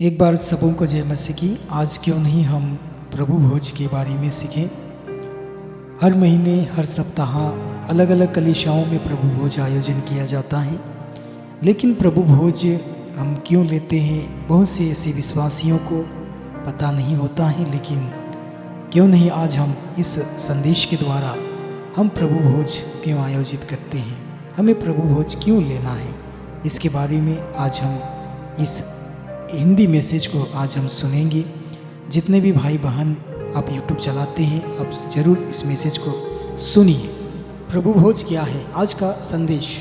एक बार सबों को जय मसीह की। आज क्यों नहीं हम प्रभु भोज के बारे में सीखें। हर महीने हर सप्ताह अलग अलग कलीसियाओं में प्रभु भोज आयोजन किया जाता है, लेकिन प्रभु भोज हम क्यों लेते हैं बहुत से ऐसे विश्वासियों को पता नहीं होता है। लेकिन क्यों नहीं आज हम इस संदेश के द्वारा हम प्रभु भोज क्यों आयोजित करते हैं, हमें प्रभु भोज क्यों लेना है, इसके बारे में आज हम इस हिंदी मैसेज को आज हम सुनेंगे। जितने भी भाई बहन आप यूट्यूब चलाते हैं, आप ज़रूर इस मैसेज को सुनिए। प्रभु भोज क्या है, आज का संदेश,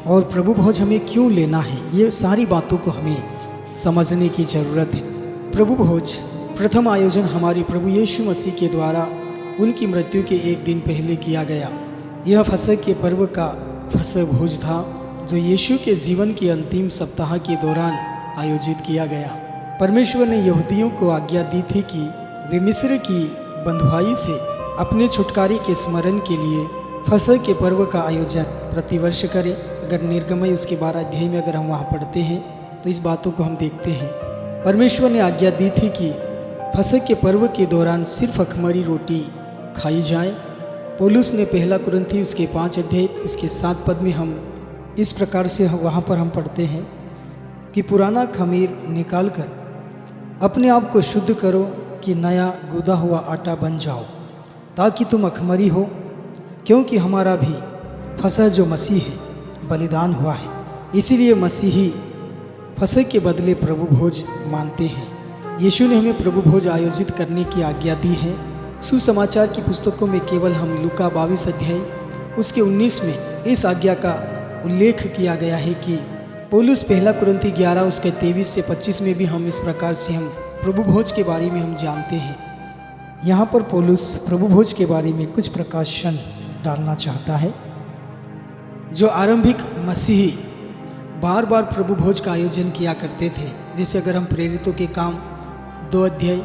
और प्रभु भोज हमें क्यों लेना है, ये सारी बातों को हमें समझने की ज़रूरत है। प्रभु भोज प्रथम आयोजन हमारे प्रभु यीशु मसीह के द्वारा उनकी मृत्यु के एक दिन पहले किया गया। यह फसह के पर्व का फसह भोज था, जो यीशु के जीवन के अंतिम सप्ताह के दौरान आयोजित किया गया। परमेश्वर ने यहूदियों को आज्ञा दी थी कि वे मिस्र की बंधुआई से अपने छुटकारे के स्मरण के लिए फसह के पर्व का आयोजन प्रतिवर्ष करें। अगर निर्गमय उसके 12 अध्याय में अगर हम वहाँ पढ़ते हैं तो इस बातों को हम देखते हैं। परमेश्वर ने आज्ञा दी थी कि फसह के पर्व के दौरान सिर्फ अखमरी रोटी खाई जाए। पौलुस ने पहला कुरिन्थी उसके 5 अध्याय उसके 7 पद में हम इस प्रकार से वहाँ पर हम पढ़ते हैं कि पुराना खमीर निकालकर अपने आप को शुद्ध करो कि नया गूदा हुआ आटा बन जाओ, ताकि तुम अखमरी हो, क्योंकि हमारा भी फसह जो मसीह है बलिदान हुआ है। इसीलिए मसीही फसह के बदले प्रभु भोज मानते हैं। यीशु ने हमें प्रभु भोज आयोजित करने की आज्ञा दी है। सुसमाचार की पुस्तकों में केवल हम लूका 22 अध्याय उसके 19 में इस आज्ञा का उल्लेख किया गया है कि पौलुस पहला कुरिन्थी 11 उसके 23 से 25 में भी हम इस प्रकार से हम प्रभु भोज के बारे में हम जानते हैं। यहाँ पर पौलुस प्रभु भोज के बारे में कुछ प्रकाशन डालना चाहता है। जो आरंभिक मसीही बार बार प्रभु भोज का आयोजन किया करते थे, जैसे अगर हम प्रेरितों के काम 2 अध्याय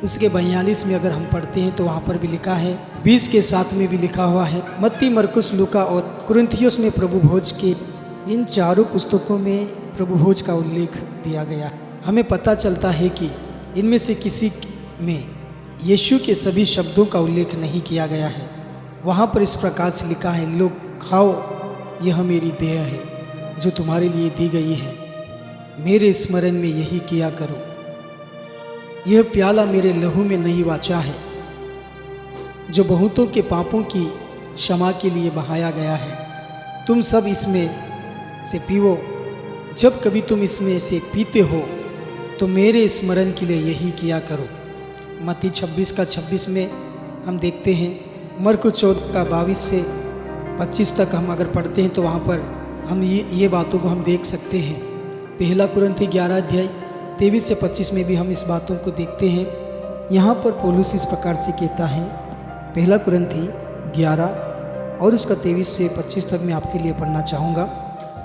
उसके 42 में अगर हम पढ़ते हैं तो वहाँ पर भी लिखा है, 20 के 7 में भी लिखा हुआ है। मत्ती, मरकुस, लूका और कुरिन्थियोस में प्रभु भोज के इन चारों पुस्तकों में प्रभु भोज का उल्लेख दिया गया। हमें पता चलता है कि इनमें से किसी में यीशु के सभी शब्दों का उल्लेख नहीं किया गया है। वहाँ पर इस प्रकार से लिखा है, लोग खाओ, यह मेरी देह है जो तुम्हारे लिए दी गई है, मेरे स्मरण में यही किया करो। यह प्याला मेरे लहू में नई वाचा है, जो बहुतों के पापों की क्षमा के लिए बहाया गया है। तुम सब इसमें से पीवो, जब कभी तुम इसमें से पीते हो तो मेरे स्मरण के लिए यही किया करो। मत्ती 26 का 26 में हम देखते हैं। मरकुस 14 का 22 से 25 तक हम अगर पढ़ते हैं तो वहाँ पर हम ये बातों को हम देख सकते हैं। पहला कुरिन्थी 11 अध्याय 23 से 25 में भी हम इस बातों को देखते हैं। यहाँ पर पौलुस इस प्रकार से कहता है, पहला कुरिन्थी 11 और उसका 23 से 25 तक मैं आपके लिए पढ़ना चाहूँगा,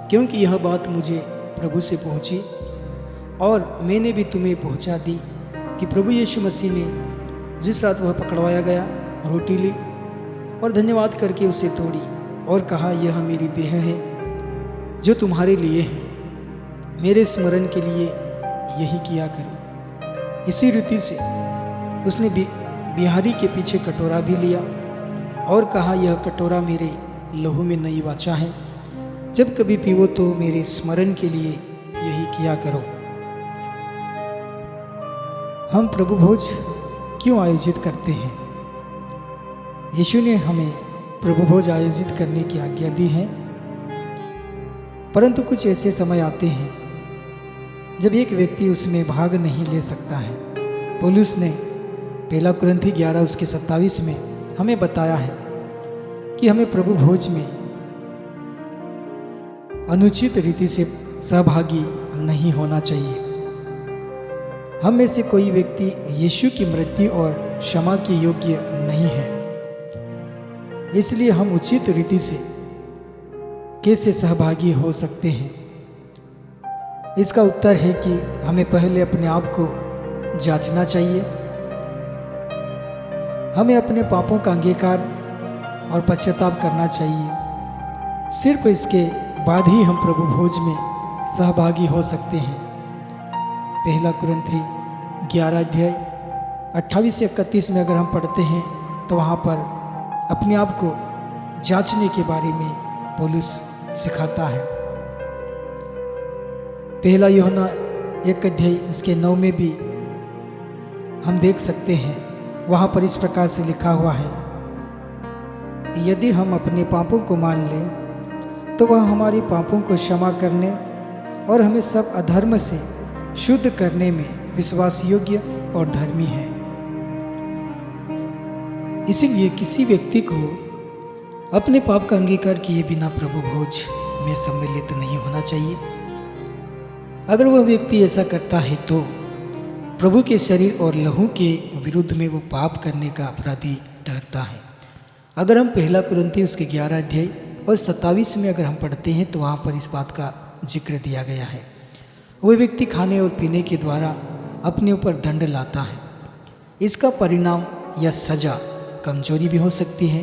क्योंकि यह बात मुझे प्रभु से पहुँची और मैंने भी तुम्हें पहुँचा दी कि प्रभु यीशु मसीह ने जिस रात वह पकड़वाया गया रोटी ली और धन्यवाद करके उसे तोड़ी और कहा, यह मेरी देह है जो तुम्हारे लिए है, मेरे स्मरण के लिए यही किया करो। इसी रीति से उसने बिहारी के पीछे कटोरा भी लिया और कहा, यह कटोरा मेरे लहू में नई वाचा है, जब कभी पीवो तो मेरे स्मरण के लिए यही किया करो। हम प्रभु भोज क्यों आयोजित करते हैं? यीशु ने हमें प्रभु भोज आयोजित करने की आज्ञा दी है, परंतु कुछ ऐसे समय आते हैं जब एक व्यक्ति उसमें भाग नहीं ले सकता है। पौलुस ने पहला कुरिन्थी 11 उसके 27 में हमें बताया है कि हमें प्रभु भोज में अनुचित रीति से सहभागी नहीं होना चाहिए। हम में से कोई व्यक्ति यीशु की मृत्यु और क्षमा के योग्य नहीं है, इसलिए हम उचित रीति से कैसे सहभागी हो सकते हैं? इसका उत्तर है कि हमें पहले अपने आप को जांचना चाहिए। हमें अपने पापों का अंगीकार और पश्चाताप करना चाहिए। सिर्फ इसके बाद ही हम प्रभु भोज में सहभागी हो सकते हैं। पहला कुरिन्थी 11 अध्याय 28 से 31 में अगर हम पढ़ते हैं तो वहाँ पर अपने आप को जांचने के बारे में पौलुस सिखाता है। पहला यूहन्ना 1 अध्याय उसके 9 में भी हम देख सकते हैं, वहाँ पर इस प्रकार से लिखा हुआ है, यदि हम अपने पापों को मान लें तो वह हमारे पापों को क्षमा करने और हमें सब अधर्म से शुद्ध करने में विश्वास योग्य और धर्मी है। इसीलिए किसी व्यक्ति को अपने पाप का अंगीकार किए बिना प्रभु भोज में सम्मिलित नहीं होना चाहिए। अगर वह व्यक्ति ऐसा करता है तो प्रभु के शरीर और लहू के विरुद्ध में वो पाप करने का अपराधी ठहरता है। अगर हम पहला कुरिन्थी उसके 11 अध्याय और 27 में अगर हम पढ़ते हैं तो वहाँ पर इस बात का जिक्र दिया गया है, वह व्यक्ति खाने और पीने के द्वारा अपने ऊपर दंड लाता है। इसका परिणाम या सजा कमजोरी भी हो सकती है,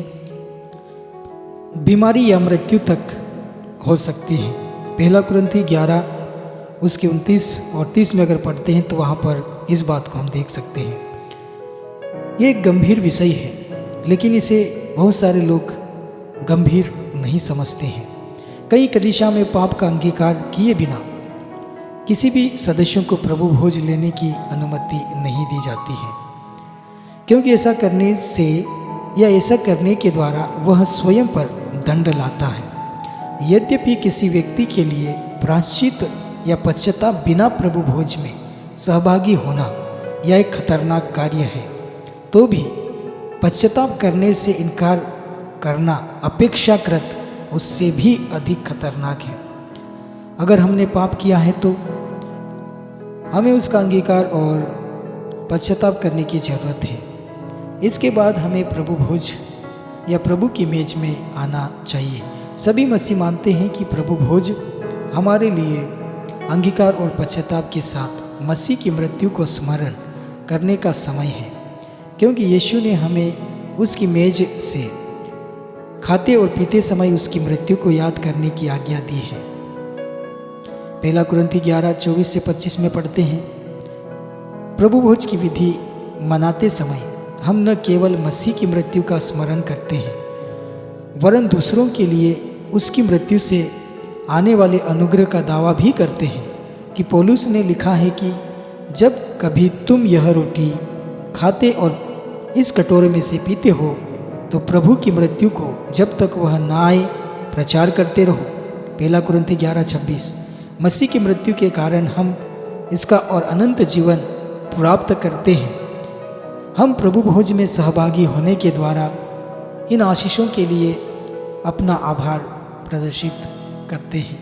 बीमारी या मृत्यु तक हो सकती है। पहला कुरिन्थी 11 उसके 29 और 30 में अगर पढ़ते हैं तो वहाँ पर इस बात को हम देख सकते हैं। ये एक गंभीर विषय है, लेकिन इसे बहुत सारे लोग गंभीर नहीं समझते हैं। कई कलीसिया में पाप का अंगीकार किए बिना किसी भी सदस्यों को प्रभु भोज लेने की अनुमति नहीं दी जाती है, क्योंकि ऐसा करने से या ऐसा करने के द्वारा वह स्वयं पर दंड लाता है। यद्यपि किसी व्यक्ति के लिए प्रायश्चित या पश्चाताप बिना प्रभु भोज में सहभागी होना यह एक खतरनाक कार्य है, तो भी पश्चाताप करने से इनकार करना अपेक्षाकृत उससे भी अधिक खतरनाक है। अगर हमने पाप किया है तो हमें उसका अंगीकार और पश्चाताप करने की जरूरत है। इसके बाद हमें प्रभु भोज या प्रभु की मेज में आना चाहिए। सभी मसीह मानते हैं कि प्रभु भोज हमारे लिए अंगीकार और पश्चाताप के साथ मसीह की मृत्यु को स्मरण करने का समय है, क्योंकि यीशु ने हमें उसकी मेज से खाते और पीते समय उसकी मृत्यु को याद करने की आज्ञा दी है। पहला कुरिन्थी 11 24 से 25 में पढ़ते हैं, प्रभु भोज की विधि मनाते समय हम न केवल मसीह की मृत्यु का स्मरण करते हैं, वरन दूसरों के लिए उसकी मृत्यु से आने वाले अनुग्रह का दावा भी करते हैं कि पौलुस ने लिखा है कि जब कभी तुम यह रोटी खाते और इस कटोरे में से पीते हो तो प्रभु की मृत्यु को जब तक वह न आए प्रचार करते रहो। पहला कुरिन्थी 11:26। मसीह की मृत्यु के कारण हम इसका और अनंत जीवन प्राप्त करते हैं। हम प्रभु भोज में सहभागी होने के द्वारा इन आशीषों के लिए अपना आभार प्रदर्शित करते हैं।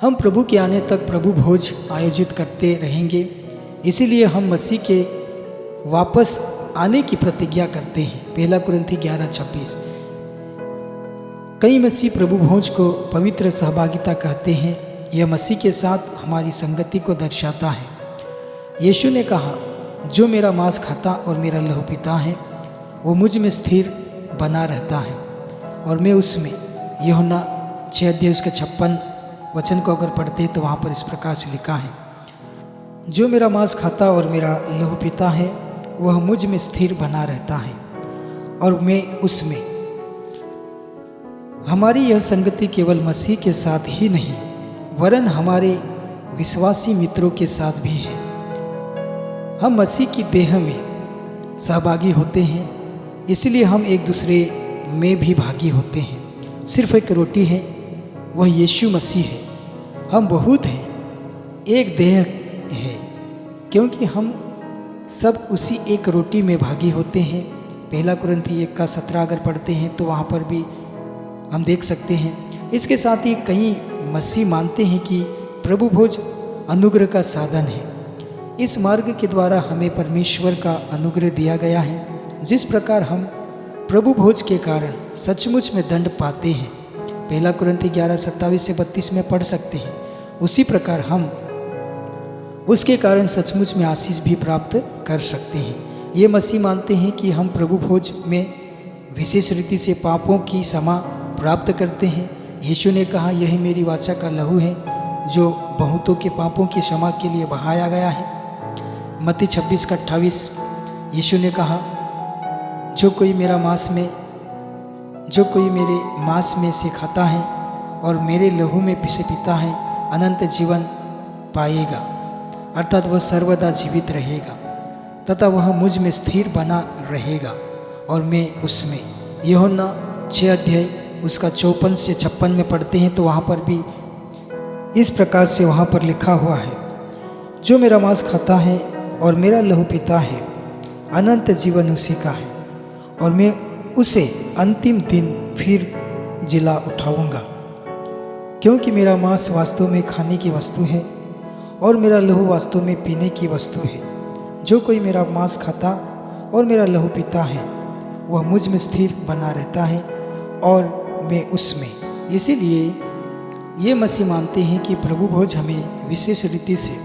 हम प्रभु के आने तक प्रभु भोज आयोजित करते रहेंगे, इसीलिए हम मसीह के वापस आने की प्रतिज्ञा करते हैं। पहला कुरिन्थी 11:26। कई मसीह प्रभु भोज को पवित्र सहभागिता कहते हैं। यह मसीह के साथ हमारी संगति को दर्शाता है। यीशु ने कहा, जो मेरा मांस खाता और मेरा लहू पीता है वो मुझ में स्थिर बना रहता है और मैं उसमें। यूहन्ना 6:56 वचन को अगर पढ़ते हैं तो वहाँ पर इस प्रकार से लिखा है, जो मेरा मांस खाता और मेरा लहू पीता है वह मुझ में स्थिर बना रहता है और मैं उसमें। हमारी यह संगति केवल मसीह के साथ ही नहीं वरन हमारे विश्वासी मित्रों के साथ भी है। हम मसीह की देह में सहभागी होते हैं, इसलिए हम एक दूसरे में भी भागी होते हैं। सिर्फ एक रोटी है, वह यीशु मसीह है। हम बहुत हैं, एक देह है, क्योंकि हम सब उसी एक रोटी में भागी होते हैं। पहला कुरिन्थी 1:17 अगर पढ़ते हैं तो वहाँ पर भी हम देख सकते हैं। इसके साथ ही कई मसीह मानते हैं कि प्रभु भोज अनुग्रह का साधन है। इस मार्ग के द्वारा हमें परमेश्वर का अनुग्रह दिया गया है। जिस प्रकार हम प्रभु भोज के कारण सचमुच में दंड पाते हैं, पहला कुरिन्थी 11:27 से 32 में पढ़ सकते हैं, उसी प्रकार हम उसके कारण सचमुच में आशीष भी प्राप्त कर सकते हैं। ये मसीह मानते हैं कि हम प्रभु भोज में विशेष रीति से पापों की क्षमा प्राप्त करते हैं। यीशु ने कहा, यही मेरी वाचा का लहू है जो बहुतों के पापों की क्षमा के लिए बहाया गया है। मत्ती 26:28 यीशु ने कहा, जो कोई मेरे मांस में से खाता है और मेरे लहू में से पीता है अनंत जीवन पाएगा, अर्थात वह सर्वदा जीवित रहेगा तथा वह मुझ में स्थिर बना रहेगा और मैं उसमें। यूहन्ना 6 अध्याय उसका 54 से 56 में पढ़ते हैं तो वहाँ पर भी इस प्रकार से वहाँ पर लिखा हुआ है, जो मेरा मांस खाता है और मेरा लहू पीता है अनंत जीवन उसी का है और मैं उसे अंतिम दिन फिर जिला उठाऊंगा। क्योंकि मेरा मांस वास्तव में खाने की वस्तु है और मेरा लहू वास्तव में पीने की वस्तु है। जो कोई मेरा मांस खाता और मेरा लहू पीता है वह मुझ में स्थिर बना रहता है और मैं उसमें। इसीलिए ये मसीह मानते हैं कि प्रभु भोज हमें विशेष रीति से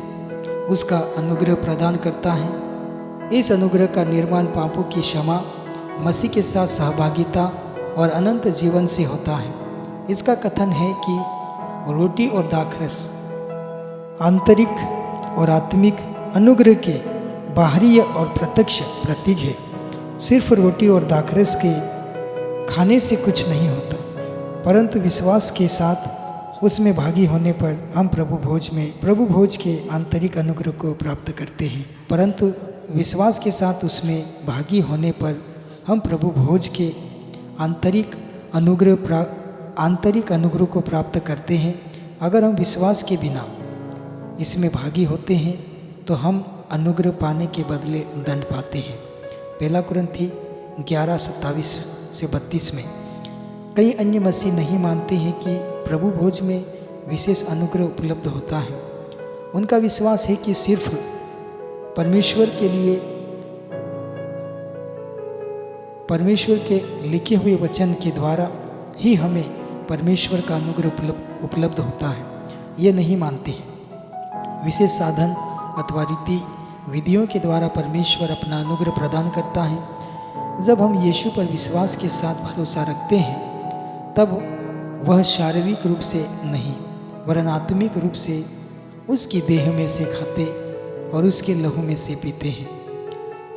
उसका अनुग्रह प्रदान करता है। इस अनुग्रह का निर्माण पापों की क्षमा, मसीह के साथ सहभागिता और अनंत जीवन से होता है। इसका कथन है कि रोटी और दाखरस आंतरिक और आत्मिक अनुग्रह के बाहरी और प्रत्यक्ष प्रतीक है। सिर्फ रोटी और दाखरस के खाने से कुछ नहीं होता, परंतु विश्वास के साथ उसमें भागी होने पर हम प्रभु भोज के आंतरिक अनुग्रह को प्राप्त करते हैं। परंतु विश्वास के साथ उसमें भागी होने पर हम प्रभु भोज के आंतरिक अनुग्रह को प्राप्त करते हैं। अगर हम विश्वास के बिना इसमें भागी होते हैं तो हम अनुग्रह पाने के बदले दंड पाते हैं। 1 कुरिन्थी 11:27 से 32 में कई अन्य मसीह नहीं मानते हैं कि प्रभु भोज में विशेष अनुग्रह उपलब्ध होता है। उनका विश्वास है कि सिर्फ परमेश्वर के लिखे हुए वचन के द्वारा ही हमें परमेश्वर का अनुग्रह उपलब्ध होता है। ये नहीं मानते हैं विशेष साधन अथवा रीति विधियों के द्वारा परमेश्वर अपना अनुग्रह प्रदान करता है। जब हम यीशु पर विश्वास के साथ भरोसा रखते हैं तब वह शारीरिक रूप से नहीं वरन आत्मिक रूप से उसकी देह में से खाते और उसके लहू में से पीते हैं।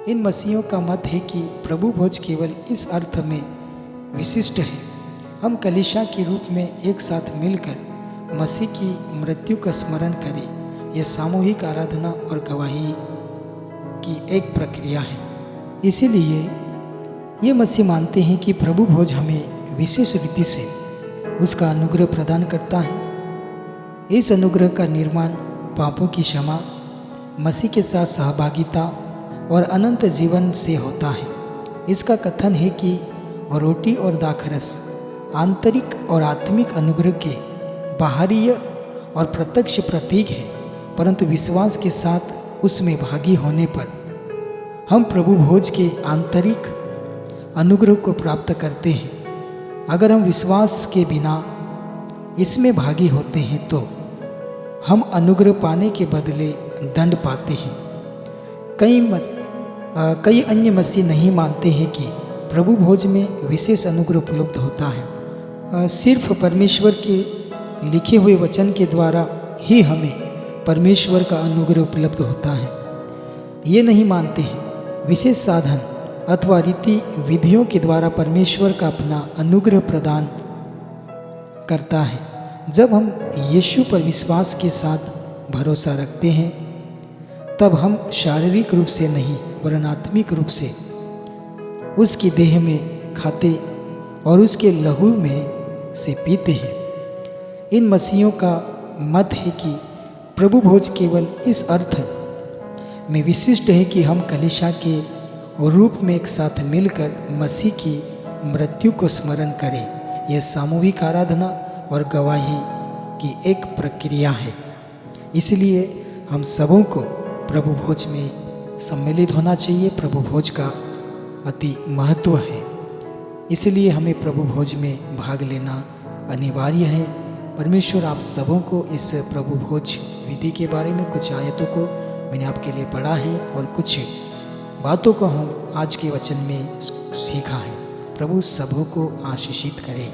इन मसीहों का मत है कि प्रभु भोज केवल इस अर्थ में विशिष्ट है, हम कलीसिया के रूप में एक साथ मिलकर मसीह की मृत्यु का स्मरण करें। यह सामूहिक आराधना और गवाही की एक प्रक्रिया है। इसीलिए ये मसीह मानते हैं कि प्रभु भोज हमें विशेष रीति से उसका अनुग्रह प्रदान करता है। इस अनुग्रह का निर्माण पापों की क्षमा, मसीह के साथ सहभागिता और अनंत जीवन से होता है। इसका कथन है कि रोटी और दाखरस आंतरिक और आत्मिक अनुग्रह के बाहरी और प्रत्यक्ष प्रतीक है, परंतु विश्वास के साथ उसमें भागी होने पर हम प्रभु भोज के आंतरिक अनुग्रह को प्राप्त करते हैं। अगर हम विश्वास के बिना इसमें भागी होते हैं तो हम अनुग्रह पाने के बदले दंड पाते हैं। कई अन्य मसीह नहीं मानते हैं कि प्रभु भोज में विशेष अनुग्रह उपलब्ध होता है। सिर्फ परमेश्वर के लिखे हुए वचन के द्वारा ही हमें परमेश्वर का अनुग्रह उपलब्ध होता है। ये नहीं मानते हैं विशेष साधन अथवा रीति विधियों के द्वारा परमेश्वर का अपना अनुग्रह प्रदान करता है। जब हम यीशु पर विश्वास के साथ भरोसा रखते हैं तब हम शारीरिक रूप से नहीं वरन आत्मिक रूप से उसकी देह में खाते और उसके लहू में से पीते हैं। इन मसीहों का मत है कि प्रभु भोज केवल इस अर्थ में विशिष्ट है कि हम कलीसिया के रूप में एक साथ मिलकर मसीह की मृत्यु को स्मरण करें। यह सामूहिक आराधना और गवाही की एक प्रक्रिया है। इसलिए हम सबों को प्रभु भोज में सम्मिलित होना चाहिए। प्रभु भोज का अति महत्व है, इसलिए हमें प्रभु भोज में भाग लेना अनिवार्य है। परमेश्वर आप सबों को इस प्रभु भोज विधि के बारे में कुछ आयतों को मैंने आपके लिए पढ़ा है और कुछ बातों को हम आज के वचन में सीखा है। प्रभु सबों को आशीषित करे।